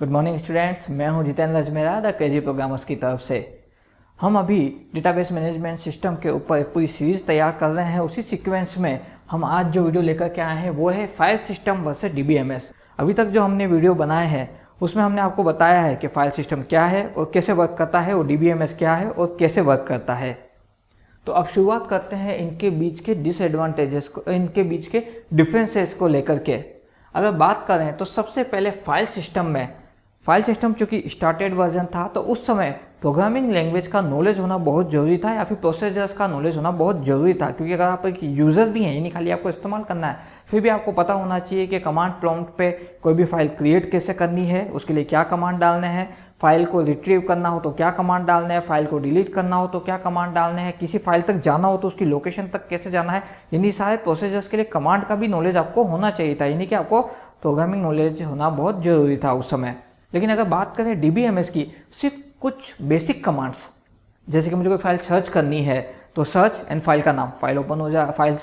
Good morning students, मैं हूं Jitendra Ajmera the crazy programmers की तरफ से। हम अभी डेटाबेस मैनेजमेंट सिस्टम के ऊपर एक पूरी सीरीज़ तैयार कर रहे हैं। उसी सीक्वेंस में हम आज जो वीडियो लेकर के आए हैं वो है फाइल सिस्टम वर्सेस डीबीएमएस। अभी तक जो हमने वीडियो बनाए हैं उसमें हमने आपको बताया है कि फाइल सिस्टम क्या है और कैसे वर्क करता है और डीबीएमएस क्या है और कैसे वर्क करता है। तो अब शुरुआत करते हैं इनके बीच के डिसएडवांटेजेस को, इनके बीच के डिफरेंसेस को लेकर के। अगर बात करें तो सबसे पहले फाइल सिस्टम चूंकि स्टार्टेड वर्जन था तो उस समय प्रोग्रामिंग लैंग्वेज का नॉलेज होना बहुत ज़रूरी था या फिर प्रोसीजर्स का नॉलेज होना बहुत ज़रूरी था, क्योंकि अगर आप एक यूज़र भी हैं यानी खाली आपको इस्तेमाल करना है फिर भी आपको पता होना चाहिए कि कमांड प्रॉम्प्ट पे कोई भी फाइल क्रिएट कैसे करनी है, उसके लिए क्या कमांड डालने हैं, फाइल को रिट्रीव करना हो तो क्या कमांड डालने हैं, फाइल को डिलीट करना हो तो क्या कमांड डालने हैं, किसी फाइल तक जाना हो तो उसकी लोकेशन तक कैसे जाना है। यानी सारे प्रोसीजर्स के लिए कमांड का भी नॉलेज आपको होना चाहिए था, यानी कि आपको प्रोग्रामिंग नॉलेज होना बहुत ज़रूरी था उस समय। लेकिन अगर बात करें डीबीएमएस की, सिर्फ कुछ बेसिक कमांड्स, जैसे कि मुझे कोई फाइल सर्च करनी है तो सर्च एंड फाइल का नाम, फाइल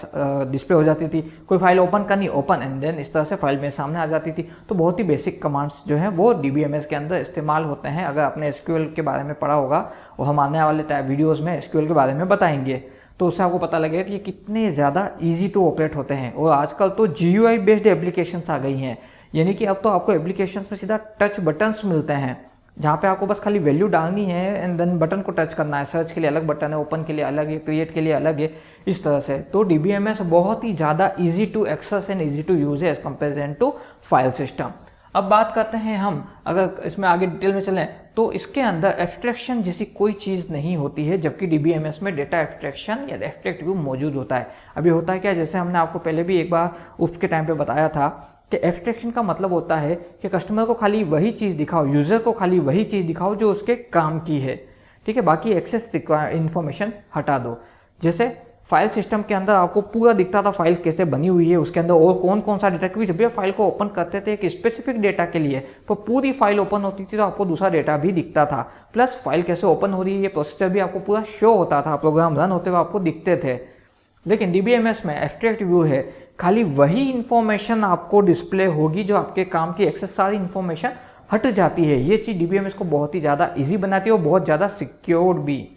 डिस्प्ले हो जाती थी। कोई फाइल ओपन करनी, ओपन एंड देन इस तरह से फाइल मेरे सामने आ जाती थी। तो बहुत ही बेसिक कमांड्स जो हैं वो डीबीएमएस के अंदर इस्तेमाल होते हैं। अगर आपने एसक्यूएल के बारे में पढ़ा होगा और हम आने वाले वीडियोज़ में एसक्यूएल के बारे में बताएंगे तो उससे आपको पता लगेगा कि ये कितने ज़्यादा ईजी टू ऑपरेट होते हैं। और आजकल तो जीयूआई बेस्ड एप्लीकेशंस आ गई हैं, यानी कि अब तो आपको एप्लीकेशंस में सीधा टच बटन्स मिलते हैं जहाँ पे आपको बस खाली वैल्यू डालनी है एंड देन बटन को टच करना है। सर्च के लिए अलग बटन है, ओपन के लिए अलग है, क्रिएट के लिए अलग है, इस तरह से। तो डीबीएमएस बहुत ही ज़्यादा easy to access and easy to use है as comparison to file system. अब बात करते हैं हम, अगर इसमें आगे डिटेल में चलें तो इसके अंदर एब्स्ट्रैक्शन जैसी कोई चीज़ नहीं होती है, जबकि डीबीएमएस में डेटा एब्स्ट्रैक्शन या एब्स्ट्रैक्ट व्यू मौजूद होता है। अभी होता है क्या, जैसे हमने आपको पहले भी एक बार उसके टाइम पे बताया था कि एब्स्ट्रैक्शन का मतलब होता है कि कस्टमर को खाली वही चीज़ दिखाओ, यूज़र को खाली वही चीज़ दिखाओ जो उसके काम की है, ठीक है, बाकी एक्सेस इन्फॉर्मेशन हटा दो। जैसे फाइल सिस्टम के अंदर आपको पूरा दिखता था फाइल कैसे बनी हुई है, उसके अंदर और कौन कौन सा डेटा, क्योंकि जब भी आप फाइल को ओपन करते थे एक स्पेसिफिक डेटा के लिए तो पूरी फाइल ओपन होती थी तो आपको दूसरा डेटा भी दिखता था, प्लस फाइल कैसे ओपन हो रही है ये प्रोसेसर भी आपको पूरा शो होता था, प्रोग्राम रन होते हुए आपको दिखते थे। लेकिन डीबीएमएस में एब्स्ट्रैक्ट व्यू है, खाली वही इंफॉर्मेशन आपको डिस्प्ले होगी जो आपके काम की, एक्सेस सारी इंफॉर्मेशन हट जाती है। ये चीज़ डीबीएमएस को बहुत ही ज़्यादा इजी बनाती है और बहुत ज़्यादा सिक्योर्ड भी।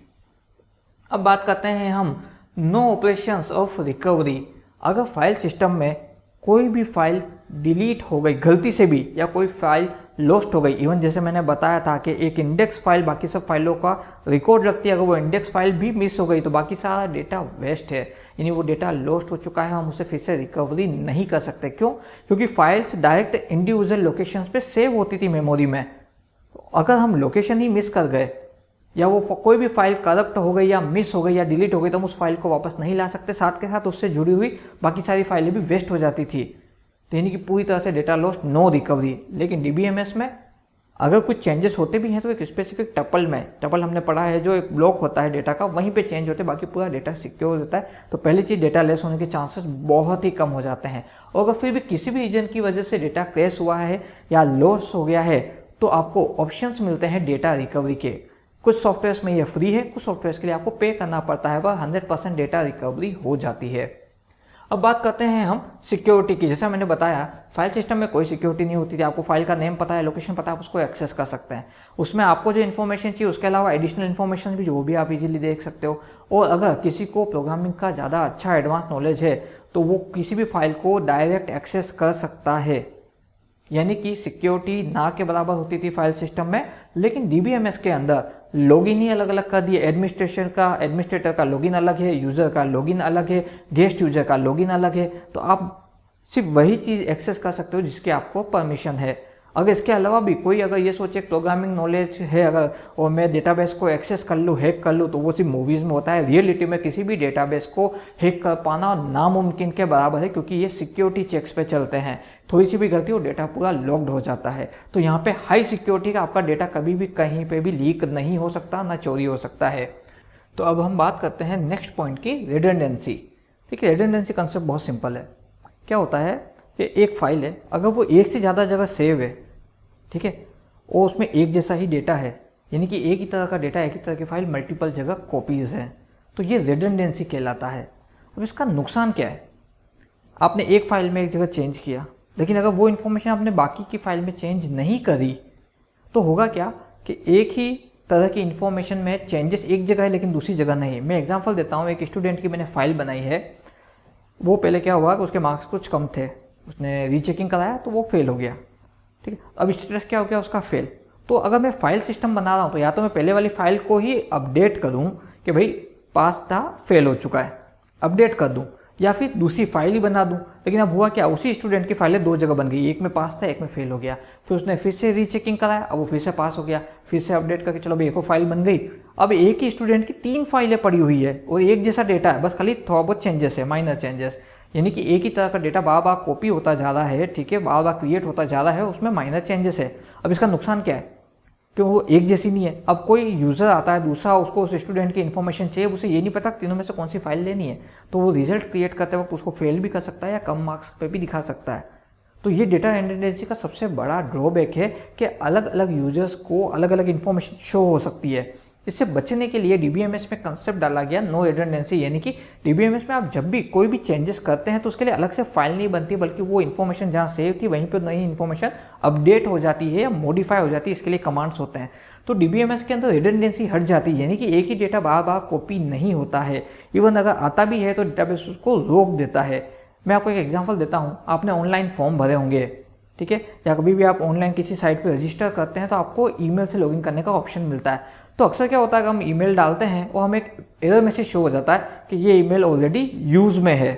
अब बात करते हैं हम नो ऑपरेशंस ऑफ रिकवरी। अगर फाइल सिस्टम में कोई भी फाइल डिलीट हो गई गलती से भी या कोई फाइल लॉस्ट हो गई, इवन जैसे मैंने बताया था कि एक इंडेक्स फाइल बाकी सब फाइलों का रिकॉर्ड रखती है, अगर वो इंडेक्स फाइल भी मिस हो गई तो बाकी सारा डेटा वेस्ट है, यानी वो डेटा लॉस्ट हो चुका है, हम उसे फिर से रिकवरी नहीं कर सकते। क्यों? क्योंकि फाइल्स डायरेक्ट इंडिविजुअल लोकेशंस पे सेव होती थी मेमोरी में। अगर हम लोकेशन ही मिस कर गए या वो कोई भी फाइल करप्ट हो गई या मिस हो गई या डिलीट हो गई तो हम उस फाइल को वापस नहीं ला सकते, साथ के साथ उससे जुड़ी हुई बाकी सारी फाइलें भी वेस्ट हो जाती थी। तो यानी कि पूरी तरह से डेटा लॉस्ट, नो रिकवरी। लेकिन डीबीएमएस में अगर कुछ चेंजेस होते भी हैं तो एक स्पेसिफिक टपल हमने पढ़ा है जो एक ब्लॉक होता है डेटा का, वहीं पे चेंज होते हैं, बाकी पूरा डेटा सिक्योर होता है। तो पहली चीज़, डेटा लेस होने के चांसेस बहुत ही कम हो जाते हैं। और अगर फिर भी किसी भी रीजन की वजह से डेटा क्रैश हुआ है या लॉस हो गया है तो आपको ऑप्शंस मिलते हैं डेटा रिकवरी के। कुछ सॉफ्टवेयर्स में ये फ्री है, कुछ सॉफ्टवेयर्स के लिए आपको पे करना पड़ता है, वह 100% डेटा रिकवरी हो जाती है। अब बात करते हैं हम सिक्योरिटी की। जैसा मैंने बताया फाइल सिस्टम में कोई सिक्योरिटी नहीं होती थी, आपको फाइल का नेम पता है, लोकेशन पता है, आप उसको एक्सेस कर सकते हैं। उसमें आपको जो इन्फॉर्मेशन चाहिए उसके अलावा एडिशनल इन्फॉर्मेशन भी वो भी आप इजीली देख सकते हो। और अगर किसी को प्रोग्रामिंग का ज़्यादा अच्छा एडवांस नॉलेज है तो वो किसी भी फाइल को डायरेक्ट एक्सेस कर सकता है, यानी कि सिक्योरिटी ना के बराबर होती थी फाइल सिस्टम में। लेकिन डीबीएमएस के अंदर लॉगिन ही अलग अलग कर दिए, एडमिनिस्ट्रेटर का लॉगिन अलग है, यूज़र का लॉगिन अलग है, गेस्ट यूज़र का लॉगिन अलग है। तो आप सिर्फ वही चीज़ एक्सेस कर सकते हो जिसकी आपको परमिशन है। अगर इसके अलावा भी कोई अगर ये सोचे प्रोग्रामिंग नॉलेज है अगर और मैं डेटाबेस को एक्सेस कर लूँ, हैक कर लूँ, तो वो सिर्फ मूवीज़ में होता है। रियलिटी में किसी भी डेटाबेस को हैक कर पाना नामुमकिन के बराबर है, क्योंकि ये सिक्योरिटी चेक्स पे चलते हैं। थोड़ी सी भी गलती हो डेटा पूरा लॉक्ड हो जाता है। तो यहाँ पे हाई सिक्योरिटी का आपका डेटा कभी भी कहीं पे भी लीक नहीं हो सकता, ना चोरी हो सकता है। तो अब हम बात करते हैं नेक्स्ट पॉइंट की, रिडंडेंसी। ठीक है, रिडंडेंसी कंसेप्ट बहुत सिंपल है। क्या होता है कि एक फाइल है, अगर वो एक से ज़्यादा जगह सेव है, ठीक है, और उसमें एक जैसा ही डेटा है, यानी कि एक ही तरह का डेटा, एक ही तरह की फाइल मल्टीपल जगह कॉपीज़ हैं, तो ये रिडंडेंसी कहलाता है। अब इसका नुकसान क्या है? आपने एक फाइल में एक जगह चेंज किया, लेकिन अगर वो इन्फॉर्मेशन आपने बाकी की फाइल में चेंज नहीं करी तो होगा क्या कि एक ही तरह की इन्फॉर्मेशन में चेंजेस एक जगह है लेकिन दूसरी जगह नहीं। मैं एग्जांपल देता हूँ, एक स्टूडेंट की मैंने फाइल बनाई है, वो पहले क्या हुआ कि उसके मार्क्स कुछ कम थे, उसने रीचेकिंग कराया तो वो फेल हो गया, ठीक है। अब स्टेटस क्या हो गया उसका, फेल। तो अगर मैं फाइल सिस्टम बना रहा हूँ तो या तो मैं पहले वाली फाइल को ही अपडेट करूँ कि भाई पास था फेल हो चुका है, अपडेट कर दूँ, या फिर दूसरी फाइल ही बना दूं। लेकिन अब हुआ क्या, उसी स्टूडेंट की फाइलें दो जगह बन गई, एक में पास था एक में फेल हो गया। फिर उसने फिर से रीचेकिंग कराया, अब वो फिर से पास हो गया, फिर से अपडेट करके चलो भाई एक और फाइल बन गई। अब एक ही स्टूडेंट की 3 फाइलें पड़ी हुई है और एक जैसा डेटा है, बस खाली थोड़ा बहुत चेंजेस है, माइनर चेंजेस। यानी कि एक ही तरह का डेटा बार बार कॉपी होता जा रहा है, ठीक है, बार बार क्रिएट होता जा रहा है, उसमें माइनर चेंजेस है। अब इसका नुकसान क्या है, क्यों वो एक जैसी नहीं है। अब कोई यूज़र आता है दूसरा, उसको उस स्टूडेंट की इन्फॉर्मेशन चाहिए, उसे ये नहीं पता तीनों में से कौन सी फाइल लेनी है, तो वो रिजल्ट क्रिएट करते वक्त उसको फेल भी कर सकता है या कम मार्क्स पे भी दिखा सकता है। तो ये डेटा रिडंडेंसी का सबसे बड़ा ड्रॉबैक है कि अलग अलग यूजर्स को अलग अलग इन्फॉर्मेशन शो हो सकती है। इससे बचने के लिए डीबीएमएस में कंसेप्ट डाला गया नो रिडंडेंसी, यानी कि डीबीएमएस में आप जब भी कोई भी चेंजेस करते हैं तो उसके लिए अलग से फाइल नहीं बनती, बल्कि वो इन्फॉर्मेशन जहाँ सेव थी वहीं पर नई इन्फॉर्मेशन अपडेट हो जाती है या मॉडिफाई हो जाती है, इसके लिए कमांड्स होते हैं। तो डीबीएमएस के अंदर रिडंडेंसी हट जाती है, यानी कि एक ही डेटा बार बार कॉपी नहीं होता है। इवन अगर आता भी है तो डेटाबेस उसको रोक देता है। मैं आपको एक एग्जांपल देता हूँ, आपने ऑनलाइन फॉर्म भरे होंगे, ठीक है, या कभी भी आप ऑनलाइन किसी साइट पर रजिस्टर करते हैं तो आपको ईमेल से लॉगिन करने का ऑप्शन मिलता है। तो अक्सर क्या होता है कि हम ईमेल डालते हैं और हमें एक एरर मैसेज शो हो जाता है कि ये ईमेल ऑलरेडी यूज़ में है।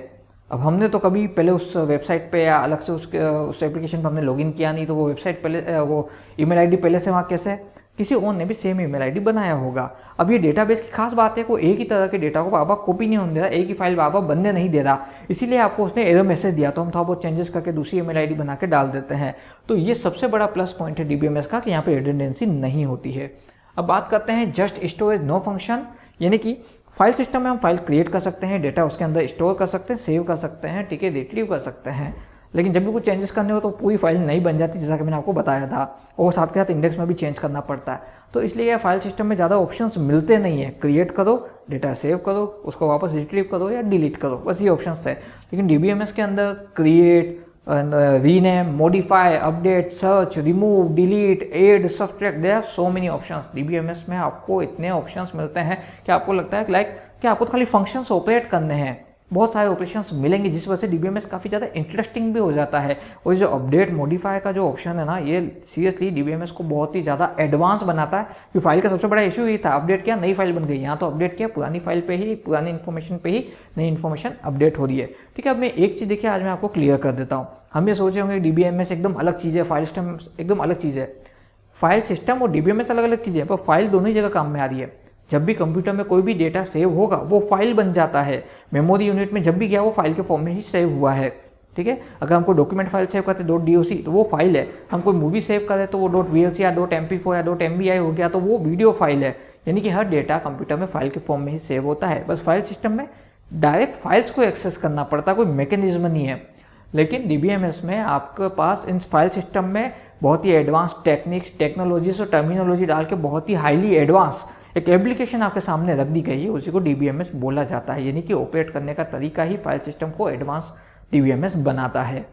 अब हमने तो कभी पहले उस वेबसाइट पे या अलग से उस एप्लीकेशन पर हमने लॉगिन किया नहीं, तो वो वेबसाइट पहले वो ईमेल आईडी पहले से वहाँ कैसे है, किसी और ने भी सेम ईमेल आईडी बनाया होगा। अब ये डेटाबेस की खास बात है, कोई एक ही तरह के डेटा को बार बार कॉपी नहीं होने दे रहा, एक ही फाइल बार बार बनने नहीं दे रहा, इसीलिए आपको उसने एरर मैसेज दिया तो हम थोड़ा बहुत चेंजेस करके दूसरी ईमेल आईडी बना के डाल देते हैं। तो ये सबसे बड़ा प्लस पॉइंट है डीबीएमएस का कि यहाँ पे रिडंडेंसी नहीं होती है। अब बात करते हैं जस्ट स्टोरेज नो फंक्शन, यानी कि फाइल सिस्टम में हम फाइल क्रिएट कर सकते हैं, डेटा उसके अंदर स्टोर कर सकते हैं, सेव कर सकते हैं, ठीक है, रिट्रीव कर सकते हैं, लेकिन जब भी कुछ चेंजेस करने हो तो पूरी फाइल नहीं बन जाती, जैसा कि मैंने आपको बताया था, और साथ के साथ इंडेक्स में भी चेंज करना पड़ता है। तो इसलिए फाइल सिस्टम में ज़्यादा ऑप्शंस मिलते नहीं है, क्रिएट करो, डेटा सेव करो, उसको वापस रिट्रीव करो या डिलीट करो, बस ये ऑप्शंस थे। लेकिन डीबीएमएस के अंदर create, rename, modify, update, search, remove, delete, add, subtract, there are so many options. DBMS में आपको इतने ऑप्शंस मिलते हैं कि आपको लगता है कि आपको खाली फंक्शंस ऑपरेट करने हैं, बहुत सारे ऑपरेशंस मिलेंगे, जिस वजह से डीबीएमएस काफ़ी ज़्यादा इंटरेस्टिंग भी हो जाता है। और जो अपडेट मॉडिफाई का जो ऑप्शन है ना, ये सीरियसली डीबीएमएस को बहुत ही ज़्यादा एडवांस बनाता है। कि फाइल का सबसे बड़ा इशू ये था, अपडेट किया नई फाइल बन गई, यहाँ तो अपडेट किया पुरानी फाइल पे ही, पुरानी इन्फॉर्मेशन पे ही नई इन्फॉर्मेशन अपडेट हो रही है, ठीक है। अब मैं एक चीज़ देखिए आज मैं आपको क्लियर कर देता हूँ। हम ये सोचे होंगे डीबीएमएस एकदम अलग चीज़ है, फाइल सिस्टम एकदम अलग चीज़ है। फाइल सिस्टम और डीबीएमएस अलग अलग चीज़ें हैं, पर फाइल दोनों ही जगह काम में आ रही है। जब भी कंप्यूटर में कोई भी डेटा सेव होगा वो फाइल बन जाता है। मेमोरी यूनिट में जब भी गया वो फाइल के फॉर्म में ही सेव हुआ है, ठीक है। अगर हमको डॉक्यूमेंट फाइल सेव करते .doc तो वो फाइल है, हम कोई मूवी सेव करें तो वो .vlc या .mp4 या .mbi हो गया तो वो वीडियो फाइल है। यानी कि हर डेटा कंप्यूटर में फाइल के फॉर्म में ही सेव होता है, बस फाइल सिस्टम में डायरेक्ट फाइल्स को एक्सेस करना पड़ता है, कोई मैकेनिज्म नहीं है। लेकिन डीबीएमएस में आपके पास इन फाइल सिस्टम में बहुत ही एडवांस टेक्निक्स, टेक्नोलॉजीज और टर्मिनोलॉजी डाल के बहुत ही हाईली एडवांस एक एप्लीकेशन आपके सामने रख दी गई है, उसी को डीबीएमएस बोला जाता है। यानी कि ऑपरेट करने का तरीका ही फाइल सिस्टम को एडवांस डीबीएमएस बनाता है।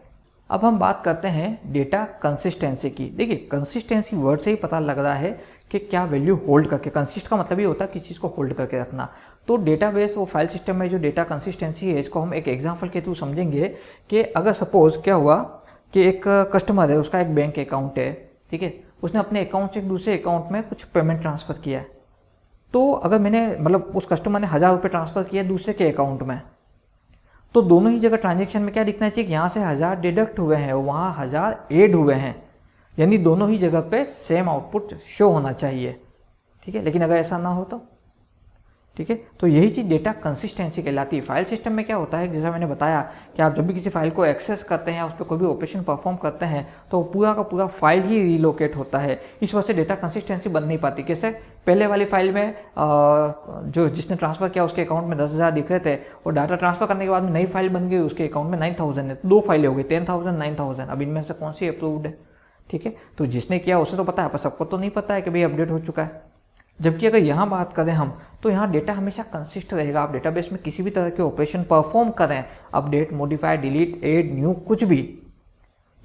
अब हम बात करते हैं डेटा कंसिस्टेंसी की। देखिए कंसिस्टेंसी वर्ड से ही पता लग रहा है कि क्या वैल्यू होल्ड करके, कंसिस्ट का मतलब ये होता है किसी चीज़ को होल्ड करके रखना। तो डेटाबेस और फाइल सिस्टम में जो डेटा कंसिस्टेंसी है, इसको हम एक एग्जांपल के थ्रू समझेंगे कि अगर सपोज क्या हुआ कि एक कस्टमर है, उसका एक बैंक अकाउंट है, ठीक है, उसने अपने अकाउंट से एक दूसरे अकाउंट में कुछ पेमेंट ट्रांसफ़र किया है। तो अगर मैंने मतलब उस कस्टमर ने 1000 रुपये ट्रांसफ़र किया दूसरे के अकाउंट में, तो दोनों ही जगह ट्रांजेक्शन में क्या दिखना चाहिए कि यहाँ से 1000 डिडक्ट हुए हैं और वहाँ 1000 ऐड हुए हैं, यानी दोनों ही जगह पे सेम आउटपुट शो होना चाहिए, ठीक है। लेकिन अगर ऐसा ना हो तो, ठीक है, तो यही चीज़ डेटा कंसिस्टेंसी कहलाती है। फाइल सिस्टम में क्या होता है, जैसा मैंने बताया कि आप जब भी किसी फाइल को एक्सेस करते हैं, उस पर कोई भी ऑपरेशन परफॉर्म करते हैं तो पूरा का पूरा फाइल ही रिलोकेट होता है। इस वजह से डेटा कंसिस्टेंसी बन नहीं पाती। कैसे, पहले वाली फाइल में जो जिसने ट्रांसफ़र किया उसके अकाउंट में 10,000 दिख रहे थे और डाटा ट्रांसफ़र करने के बाद में नई फाइल बन गई, उसके अकाउंट में 9,000 है, तो 2 फाइलें हो गई, 10,000 9,000। अब इनमें से कौन सी अप्रूव्ड है, ठीक है। तो जिसने किया उसे तो पता है, पर सबको तो नहीं पता है कि भाई अपडेट हो चुका है। जबकि अगर यहाँ बात करें हम, तो यहाँ डेटा हमेशा कंसिस्ट रहेगा। आप डेटाबेस में किसी भी तरह के ऑपरेशन परफॉर्म करें, update, modify, delete, add, new, कुछ भी,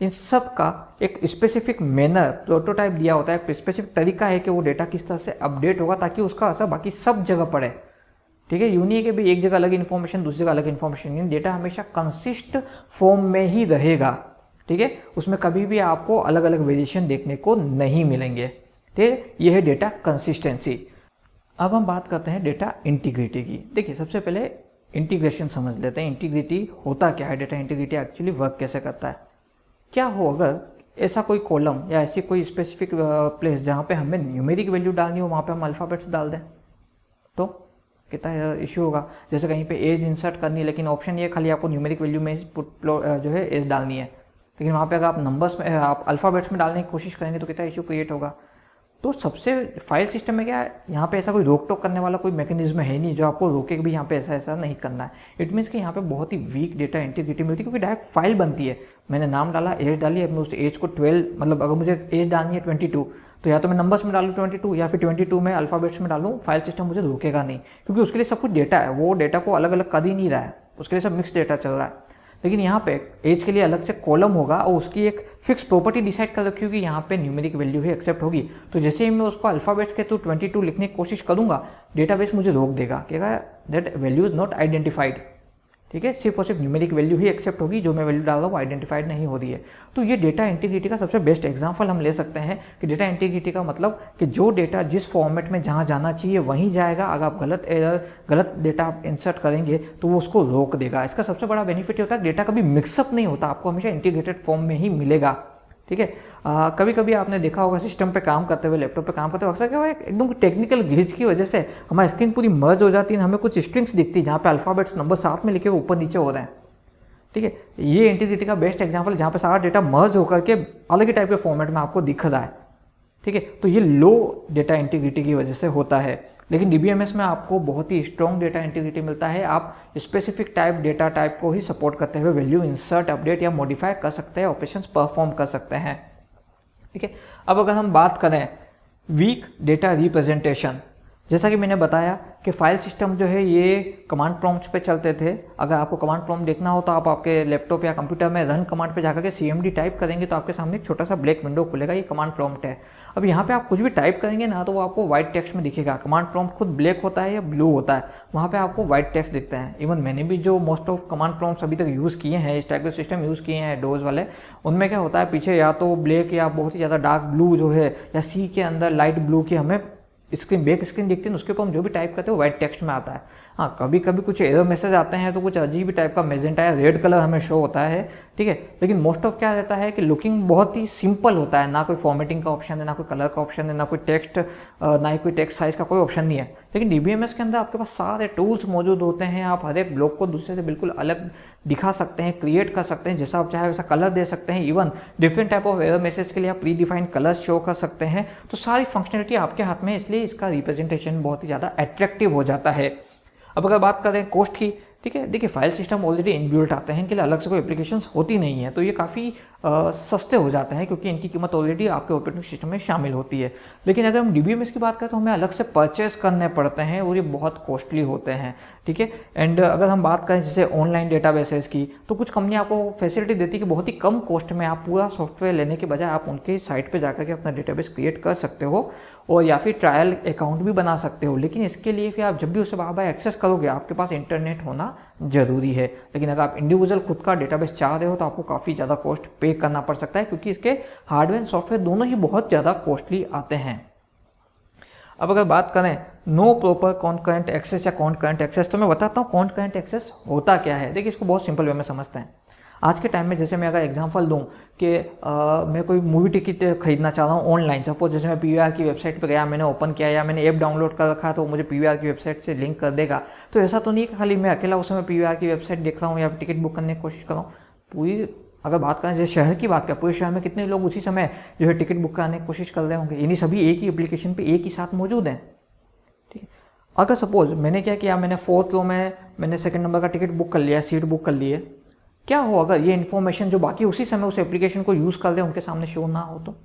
इन सब का एक स्पेसिफिक मैनर प्रोटोटाइप दिया होता है, एक स्पेसिफिक तरीका है कि वो डेटा किस तरह से अपडेट होगा ताकि उसका असर बाकी सब जगह पड़े। ठीक है, यूं नहीं है कि भाई एक जगह अलग इन्फॉर्मेशन दूसरी जगह अलग इन्फॉर्मेशन, नहीं, डेटा हमेशा कंसिस्ट फॉर्म में ही रहेगा। ठीक है, उसमें कभी भी आपको अलग अलग वेरिएशन देखने को नहीं मिलेंगे। ठीक है, ये है डेटा कंसिस्टेंसी। अब हम बात करते हैं डेटा इंटीग्रिटी की। देखिए, सबसे पहले इंटीग्रेशन समझ लेते हैं। इंटीग्रिटी होता क्या है, डेटा इंटीग्रिटी एक्चुअली वर्क कैसे करता है। क्या हो अगर ऐसा कोई कॉलम या ऐसी कोई स्पेसिफिक प्लेस जहाँ पे हमें न्यूमेरिक वैल्यू डालनी हो, वहाँ पे हम अल्फ़ाबेट्स डाल दें, तो कितना इशू होगा। जैसे कहीं पे एज इंसर्ट करनी है, लेकिन ऑप्शन ये खाली आपको न्यूमेरिक वैल्यू में जो है एज डालनी है, लेकिन वहाँ पे अगर आप नंबर्स में आप अल्फ़ाबेट्स में डालने की कोशिश करेंगे तो कितना इशू क्रिएट होगा। तो सबसे फाइल सिस्टम में क्या है, यहाँ पे ऐसा कोई रोक टोक करने वाला कोई मैकेनिज्म है नहीं जो आपको रोके कि भी यहाँ पे ऐसा नहीं करना है। इट मीन्स कि यहाँ पे बहुत ही वीक डेटा इंटीग्रिटी मिलती है, क्योंकि डायरेक्ट फाइल बनती है। मैंने नाम डाला, एज डाली, अब मैं उस एज को 12, मतलब अगर मुझे एज डालनी है 22, तो या तो मैं नंबर्स में डालूँ 22 या फिर 22 में अल्फ़ाबेट्स में डालूँ, फाइल सिस्टम मुझे रोकेगा नहीं, क्योंकि उसके लिए सब कुछ डेटा है, वो डेटा को अलग अलग कर ही नहीं रहा है, उसके लिए सब मिक्स डेटा चल रहा है। लेकिन यहाँ पे एज के लिए अलग से कॉलम होगा और उसकी एक फिक्स प्रॉपर्टी डिसाइड कर रखी होगी, यहाँ पे न्यूमेरिक वैल्यू ही एक्सेप्ट होगी। तो जैसे ही मैं उसको अल्फ़ाबेट्स के थ्रू 22 लिखने की कोशिश करूँगा, डेटाबेस मुझे रोक देगा, कहेगा that value is not identified. ठीक है, सिर्फ और सिर्फ न्यूमेरिक वैल्यू ही एक्सेप्ट होगी, जो मैं वैल्यू डाल रहा हूँ वो आइडेंटिफाइड नहीं हो रही है। तो ये डेटा इंटीग्रिटी का सबसे बेस्ट एग्जांपल हम ले सकते हैं कि डेटा इंटीग्रिटी का मतलब कि जो डेटा जिस फॉर्मेट में जहाँ जाना चाहिए वहीं जाएगा। अगर आप गलत डेटा आप इंसर्ट करेंगे तो वो उसको रोक देगा। इसका सबसे बड़ा बेनिफिट होता है डेटा कभी मिक्सअप नहीं होता, आपको हमेशा इंटीग्रेटेड फॉर्म में ही मिलेगा। ठीक है, कभी कभी आपने देखा होगा सिस्टम पे काम करते हुए, लैपटॉप पे काम करते हुए, अक्सर क्या हुआ एकदम टेक्निकल ग्लिच की वजह से हमारी स्क्रीन पूरी मर्ज हो जाती है, हमें कुछ स्ट्रिंग्स दिखती है जहाँ पे अल्फ़ाबेट्स नंबर साथ में लिखे हुए ऊपर नीचे हो रहे हैं। ठीक है, ये इंटीग्रिटी का बेस्ट एग्जांपल जहाँ पे सारा डेटा मर्ज होकर के अलग ही टाइप के फॉर्मेट में आपको दिख रहा है। ठीक है, तो ये लो डेटा इंटीग्रिटी की वजह से होता है। लेकिन डीबीएमएस में आपको बहुत ही स्ट्रॉन्ग डेटा इंटीग्रिटी मिलता है। आप स्पेसिफिक डेटा टाइप को ही सपोर्ट करते हुए वैल्यू इंसर्ट, अपडेट या मॉडिफाई कर सकते हैं, ऑपरेशंस परफॉर्म कर सकते हैं। ठीक है, अब अगर हम बात करें वीक डेटा रिप्रेजेंटेशन, जैसा कि मैंने बताया कि फाइल सिस्टम जो है ये कमांड प्रॉम्प्ट्स पे चलते थे। अगर आपको कमांड प्रॉम्प्ट देखना हो तो आप आपके लैपटॉप या कंप्यूटर में रन कमांड पे जाकर के CMD टाइप करेंगे तो आपके सामने एक छोटा सा ब्लैक विंडो खुलेगा, ये कमांड प्रॉम्प्ट है। अब यहाँ पे आप कुछ भी टाइप करेंगे ना तो वो आपको व्हाइट टेक्स्ट में दिखेगा। कमांड प्रॉम्प्ट खुद ब्लैक होता है या ब्लू होता है, वहाँ पे आपको व्हाइट टेक्स्ट दिखता है। इवन मैंने भी जो मोस्ट ऑफ कमांड प्रॉम्प्ट्स अभी तक यूज़ किए हैं, इस टाइप के सिस्टम यूज़ किए हैं डोज वाले, उनमें क्या होता है पीछे या तो ब्लैक या बहुत ही ज़्यादा डार्क ब्लू जो है, या सी के अंदर लाइट ब्लू की हमें स्क्रीन बैक स्क्रीन दिखती है, उसके ऊपर हम जो भी टाइप करते हैं वो व्हाइट टेक्स्ट में आता है। हाँ, कभी कभी कुछ एरर मैसेज आते हैं तो कुछ अजीब टाइप का मैजेंटा या रेड कलर हमें शो होता है। ठीक है, लेकिन मोस्ट ऑफ क्या रहता है कि लुकिंग बहुत ही सिंपल होता है, ना कोई फॉर्मेटिंग का ऑप्शन है, ना कोई कलर का ऑप्शन है, ना कोई टेक्स्ट, ना ही कोई टेक्स्ट साइज का कोई ऑप्शन नहीं है। लेकिन डीबीएमएस के अंदर आपके पास सारे टूल्स मौजूद होते हैं। आप हर एक ब्लॉक को दूसरे से बिल्कुल अलग दिखा सकते हैं, क्रिएट कर सकते हैं, जैसा आप चाहे वैसा कलर दे सकते हैं। Even different type of error message के लिए आप प्री डिफाइंड कलर्स शो कर सकते हैं। तो सारी फंक्शनलिटी आपके हाथ में है, इसलिए इसका रिप्रेजेंटेशन बहुत ही ज़्यादा अट्रैक्टिव हो जाता है। अब अगर बात करें कॉस्ट की, ठीक है, देखिए फाइल सिस्टम ऑलरेडी इनबिल्ट आते हैं, इनके लिए अलग से कोई एप्लीकेशंस होती नहीं है, तो ये काफ़ी सस्ते हो जाते हैं क्योंकि इनकी कीमत ऑलरेडी आपके ऑपरेटिंग सिस्टम में शामिल होती है। लेकिन अगर हम डीबीएमएस की बात करें तो हमें अलग से परचेस करने पड़ते हैं और ये बहुत कॉस्टली होते हैं। ठीक है, एंड अगर हम बात करें जैसे ऑनलाइन डेटाबेसेस की, तो कुछ कंपनी आपको फैसिलिटी देती है कि बहुत ही कम कॉस्ट में आप पूरा सॉफ्टवेयर लेने के बजाय आप उनके साइट पर जाकर के अपना डेटाबेस क्रिएट कर सकते हो और या फिर ट्रायल अकाउंट भी बना सकते हो। लेकिन इसके लिए फिर आप जब भी उसे बार बार एक्सेस करोगे आपके पास इंटरनेट होना जरूरी है। लेकिन अगर आप इंडिविजुअल खुद का डेटाबेस चाह रहे हो तो आपको काफ़ी ज़्यादा कॉस्ट पे करना पड़ सकता है, क्योंकि इसके हार्डवेयर एंड सॉफ्टवेयर दोनों ही बहुत ज़्यादा कॉस्टली आते हैं। अब अगर बात करें नो प्रॉपर कॉन्करेंट एक्सेस या कॉन्करेंट एक्सेस, तो मैं बताता हूँ कॉन्करेंट एक्सेस होता क्या है। देखिए, इसको बहुत सिंपल वे में समझते हैं। आज के टाइम में जैसे मैं अगर एग्जांपल दूं कि मैं कोई मूवी टिकट खरीदना चाह रहा हूँ ऑनलाइन, सपोज जैसे मैं PVR की वेबसाइट पर गया, मैंने ओपन किया या मैंने ऐप डाउनलोड कर रखा तो मुझे PVR की वेबसाइट से लिंक कर देगा। तो ऐसा तो नहीं कि खाली मैं अकेला उस समय PVR की वेबसाइट देख रहा हूँ या टिकट बुक करने की कोशिश कर रहा हूँ। पूरी अगर बात करें जैसे शहर की बात करें, पूरे शहर में कितने लोग उसी समय जो है टिकट बुक कराने की कोशिश कर रहे होंगे, यानी सभी एक ही एप्लीकेशन पे एक ही साथ मौजूद हैं। ठीक है, अगर सपोज मैंने क्या किया, मैंने 4th रो में मैंने 2nd नंबर का टिकट बुक कर लिया, सीट बुक कर ली है, क्या हो अगर ये इन्फॉर्मेशन जो बाकी उसी समय उस एप्लीकेशन को यूज़ कर रहे हैं उनके सामने शो ना हो, तो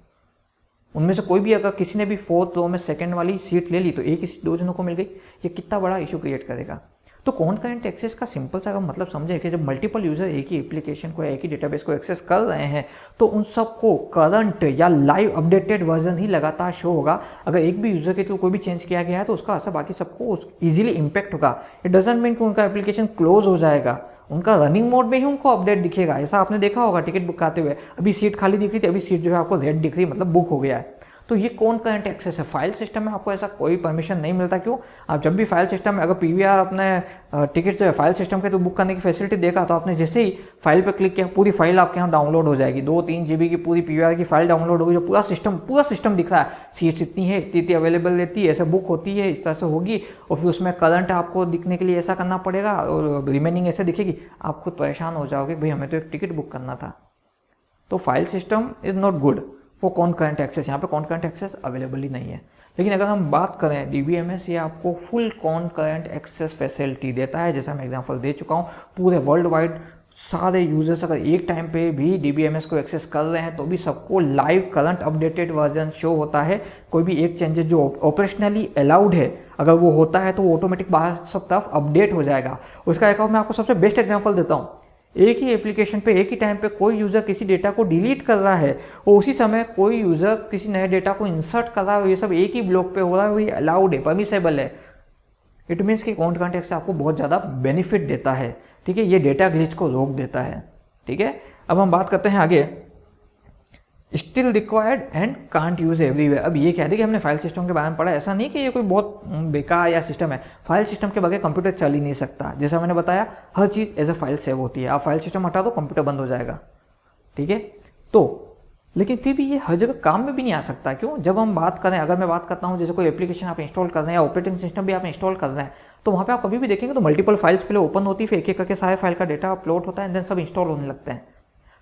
उनमें से कोई भी अगर किसी ने भी 4th रो में 2nd वाली सीट ले ली तो एक ही सीट 2 जनों को मिल गई, ये कितना बड़ा इशू क्रिएट करेगा। तो कॉन्करेंट एक्सेस का सिंपल सा अगर मतलब समझे कि जब मल्टीपल यूजर एक ही एप्लीकेशन को या एक ही डेटाबेस को एक्सेस कर रहे हैं तो उन सबको करंट या लाइव अपडेटेड वर्जन ही लगातार शो होगा। अगर एक भी यूजर के थ्रू कोई भी चेंज किया गया है तो उसका असर बाकी सबको ईजिली इंपैक्ट होगा। इट डजंट मीन कि उनका एप्लीकेशन क्लोज हो जाएगा, उनका रनिंग मोड में ही उनको अपडेट दिखेगा। ऐसा आपने देखा होगा टिकट बुक कराते हुए, अभी सीट खाली दिख रही थी, अभी सीट जो है आपको रेड दिख रही है, मतलब बुक हो गया है। तो ये कॉन्करेंट एक्सेस है। फाइल सिस्टम में आपको ऐसा कोई परमिशन नहीं मिलता। क्यों? आप जब भी फाइल सिस्टम में अगर पीवीआर अपने टिकट जो है फाइल सिस्टम के तो बुक करने की फैसिलिटी देखा तो आपने जैसे ही फाइल पर क्लिक किया पूरी फाइल आपके यहाँ डाउनलोड हो जाएगी। 2-3 GB की पूरी पीवीआर की फाइल डाउनलोड होगी, जो पूरा सिस्टम दिख रहा है, सीट्स इतनी है, इतनी अवेलेबल रहती है, ऐसे बुक होती है, इस तरह से होगी। और फिर उसमें करंट आपको दिखने के लिए ऐसा करना पड़ेगा और रिमेनिंग ऐसे दिखेगी। आप खुद परेशान हो जाओगे, भाई हमें तो एक टिकट बुक करना था। तो file system is not good वो कॉन्करेंट एक्सेस। यहाँ पे कॉन्करेंट एक्सेस अवेलेबल ही नहीं है। लेकिन अगर हम बात करें DBMS, ये आपको फुल कॉन्करेंट एक्सेस फैसिलिटी देता है। जैसा मैं एग्जांपल दे चुका हूँ, पूरे वर्ल्ड वाइड सारे यूजर्स अगर एक टाइम पे भी DBMS को एक्सेस कर रहे हैं तो भी सबको live current updated version show होता है। कोई भी एक चेंजेस जो ऑपरेशनली अलाउड है अगर वो होता है तो वो ऑटोमेटिक बाहर सब तरफ अपडेट हो जाएगा। उसका एक और मैं आपको सबसे बेस्ट एग्जाम्पल देता हूँ। एक ही एप्लीकेशन पे एक ही टाइम पे कोई यूज़र किसी डेटा को डिलीट कर रहा है और उसी समय कोई यूज़र किसी नए डेटा को इंसर्ट कर रहा है, ये सब एक ही ब्लॉक पे हो रहा है, वो अलाउड है, परमिसेबल है। इट मीन्स कि कॉन्करेंट एक्सेस आपको बहुत ज़्यादा बेनिफिट देता है। ठीक है, ये डेटा ग्लिच को रोक देता है। ठीक है, अब हम बात करते हैं आगे, still required and can't use everywhere. अब ये कह दे कि हमने फाइल सिस्टम के बारे में पढ़ा, ऐसा नहीं कि ये कोई बहुत बेकार या सिस्टम है। फाइल सिस्टम के बगैर कंप्यूटर चल ही नहीं सकता। जैसा मैंने बताया, हर चीज़ एज अ फाइल सेव होती है। आप फाइल सिस्टम हटा दो, कंप्यूटर बंद हो जाएगा। ठीक है, तो लेकिन फिर भी ये हर जगह काम में भी नहीं आ सकता। क्यों? जब हम बात करें, अगर मैं बात करता हूँ जैसे कोई एप्लीकेशन आप इंस्टॉल कर रहे हैं या ऑपरेटिंग सिस्टम भी आप इंस्टॉल कर रहे हैं तो वहाँ पे आप कभी भी देखेंगे तो मल्टीपल फाइल्स पहले ओपन होती है, फिर एक एक करके सारे फाइल का डेटा अपलोड होता है एंड देन सब इंस्टॉल होने लगते हैं।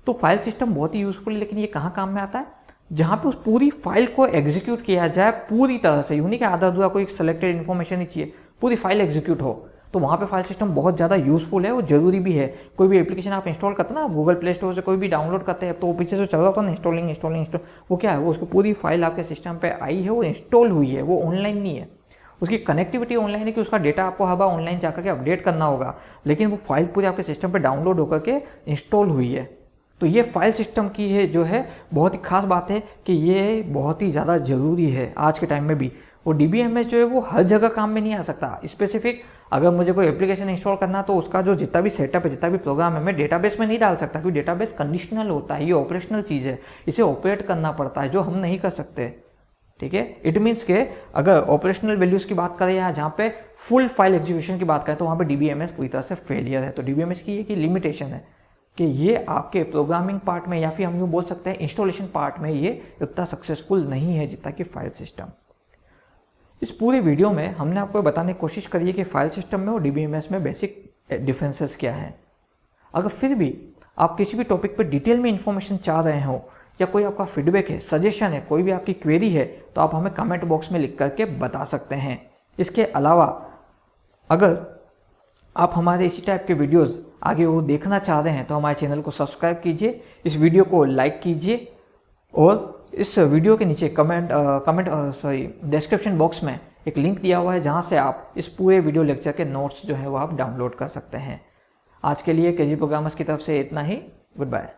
तो फाइल सिस्टम बहुत ही यूजफुल है, लेकिन ये कहाँ काम में आता है? जहाँ पे उस पूरी फाइल को एग्जीक्यूट किया जाए पूरी तरह से, यूं नहीं कि आधा अधूरा कोई सिलेक्टेड इन्फॉर्मेशन ही चाहिए, पूरी फाइल एग्जीक्यूट हो, तो वहाँ पे फाइल सिस्टम बहुत ज़्यादा यूजफुल है और जरूरी भी है। कोई भी एप्लीकेशन आप इंस्टॉल करते हैं ना, गूगल प्ले स्टोर से कोई भी डाउनलोड करते हैं तो वो पीछे से चल रहा होता है ना, इंस्टॉल, वो क्या है, वो उसको पूरी फाइल आपके सिस्टम पे आई है, वो इंस्टॉल हुई है, वो ऑनलाइन नहीं है। उसकी कनेक्टिविटी ऑनलाइन है कि उसका डेटा आपको हर बार ऑनलाइन जाकर के अपडेट करना होगा, लेकिन वो फाइल पूरी आपके सिस्टम पे डाउनलोड होकर के इंस्टॉल हुई है। तो ये फाइल सिस्टम की है जो है बहुत ही खास बात है कि ये बहुत ही ज़्यादा ज़रूरी है आज के टाइम में भी। और DBMS जो है वो हर जगह काम में नहीं आ सकता। स्पेसिफिक अगर मुझे कोई एप्लीकेशन इंस्टॉल करना तो उसका जो जितना भी सेटअप है, जितना भी प्रोग्राम है, मैं डेटाबेस में नहीं डाल सकता, क्योंकि डेटाबेस कंडीशनल होता है, ये ऑपरेशनल चीज़ है, इसे ऑपरेट करना पड़ता है, जो हम नहीं कर सकते। ठीक है, इट मीन्स के अगर ऑपरेशनल वैल्यूज़ की बात करें या जहाँ पे फुल फाइल एग्जीक्यूशन की बात करें तो वहाँ पे DBMS पूरी तरह से फेलियर है। तो DBMS की ये की लिमिटेशन है कि ये आपके प्रोग्रामिंग पार्ट में या फिर हम यूँ बोल सकते हैं इंस्टॉलेशन पार्ट में ये उतना सक्सेसफुल नहीं है जितना कि फाइल सिस्टम। इस पूरे वीडियो में हमने आपको बताने की कोशिश करी है कि फाइल सिस्टम में और DBMS में बेसिक डिफरेंसेस क्या हैं। अगर फिर भी आप किसी भी टॉपिक पर डिटेल में इंफॉर्मेशन चाह रहे हो या कोई आपका फीडबैक है, सजेशन है, कोई भी आपकी क्वेरी है तो आप हमें कमेंट बॉक्स में लिख करके बता सकते हैं। इसके अलावा अगर आप हमारे इसी टाइप के वीडियोस आगे वो देखना चाह रहे हैं तो हमारे चैनल को सब्सक्राइब कीजिए, इस वीडियो को लाइक कीजिए और इस वीडियो के नीचे डिस्क्रिप्शन बॉक्स में एक लिंक दिया हुआ है जहां से आप इस पूरे वीडियो लेक्चर के नोट्स जो है वो आप डाउनलोड कर सकते हैं। आज के लिए केजी प्रोग्रामर्स की तरफ से इतना ही। Good bye.